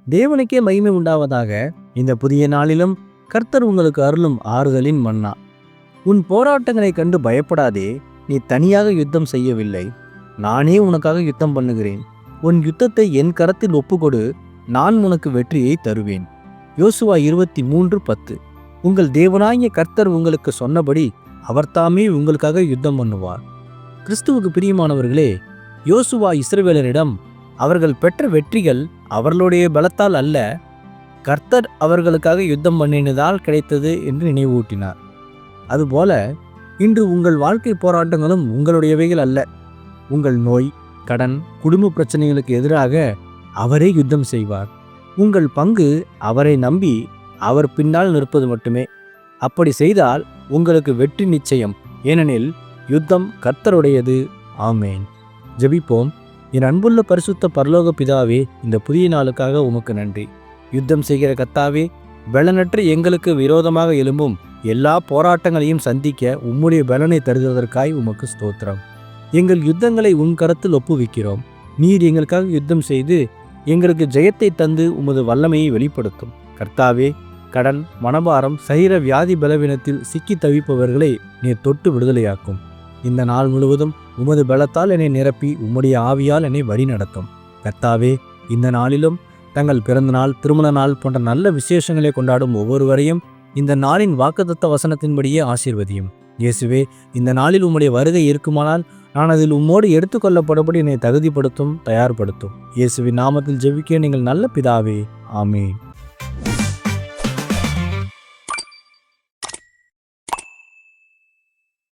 தேவனுக்கே மகிமை உண்டாவதாக. இந்த புதிய நாளிலும் கர்த்தர் உங்களுக்கு அருளும் ஆறுதலின் மன்னா. உன் போராட்டங்களை கண்டு பயப்படாதே. நீ தனியாக யுத்தம் செய்யவில்லை, நானே உனக்காக யுத்தம் பண்ணுகிறேன். உன் யுத்தத்தை என் கரத்தில் ஒப்புக்கொடு, நான் உனக்கு வெற்றியை தருவேன். யோசுவா 23:10. உங்கள் தேவனாகிய கர்த்தர் உங்களுக்கு சொன்னபடி அவர்தாமே உங்களுக்காக யுத்தம் பண்ணுவார். கிறிஸ்துவுக்கு பிரியமானவர்களே, யோசுவா இஸ்ரவேலரிடம் அவர்கள் பெற்ற வெற்றிகள் அவர்களுடைய பலத்தால் அல்ல, கர்த்தர் அவர்களுக்காக யுத்தம் பண்ணினதால் கிடைத்தது என்று நினைவூட்டினார். அதுபோல இன்று உங்கள் வாழ்க்கை போராட்டங்களும் உங்களுடையவைகள் அல்ல. உங்கள் நோய், கடன், குடும்ப பிரச்சனைகளுக்கு எதிராக அவரே யுத்தம் செய்வார். உங்கள் பங்கு அவரை நம்பி அவர் பின்னால் நிற்பது மட்டுமே. அப்படி செய்தால் உங்களுக்கு வெற்றி நிச்சயம். ஏனெனில் யுத்தம் கர்த்தருடையது. ஆமேன். ஜெபிப்போம். என் அன்புள்ள பரிசுத்த பரலோக பிதாவே, இந்த புதிய நாளுக்காக உமக்கு நன்றி. யுத்தம் செய்கிற கர்த்தாவே, பலனற்ற எங்களுக்கு விரோதமாக எழும்பும் எல்லா போராட்டங்களையும் சந்திக்க உம்முடைய பலனை தருவதற்காய் உமக்கு ஸ்தோத்திரம். எங்கள் யுத்தங்களை உன் கரத்தில் ஒப்புவிக்கிறோம். நீர் எங்களுக்காக யுத்தம் செய்து எங்களுக்கு ஜெயத்தை தந்து உமது வல்லமையை வெளிப்படுத்தும். கர்த்தாவே, கடன், மனபாரம், சரீர வியாதி பலவீனத்தில் சிக்கி தவிப்பவர்களை நீர் தொட்டு விடுதலையாக்கும். இந்த நாள் முழுவதும் உமது பலத்தால் என்னை நிரப்பி உம்முடைய ஆவியால் என்னை வழி நடத்தும். கர்த்தாவே, இந்த நாளிலும் தங்கள் பிறந்த நாள், திருமண நாள் போன்ற நல்ல விசேஷங்களை கொண்டாடும் ஒவ்வொருவரையும் இந்த நாளின் வாக்குத்தத்த வசனத்தின்படியே ஆசீர்வதியும். இயேசுவே, இந்த நாளில் உம்முடைய வருகை இருக்குமானால் நான் அதில் உம்மோடு எடுத்துக்கொள்ளப்படபடி என்னை தகுதிப்படுத்தும், தயார்படுத்தும். இயேசுவின் நாமத்தில் ஜெபிக்க நீங்கள் நல்ல பிதாவே. ஆமேன்.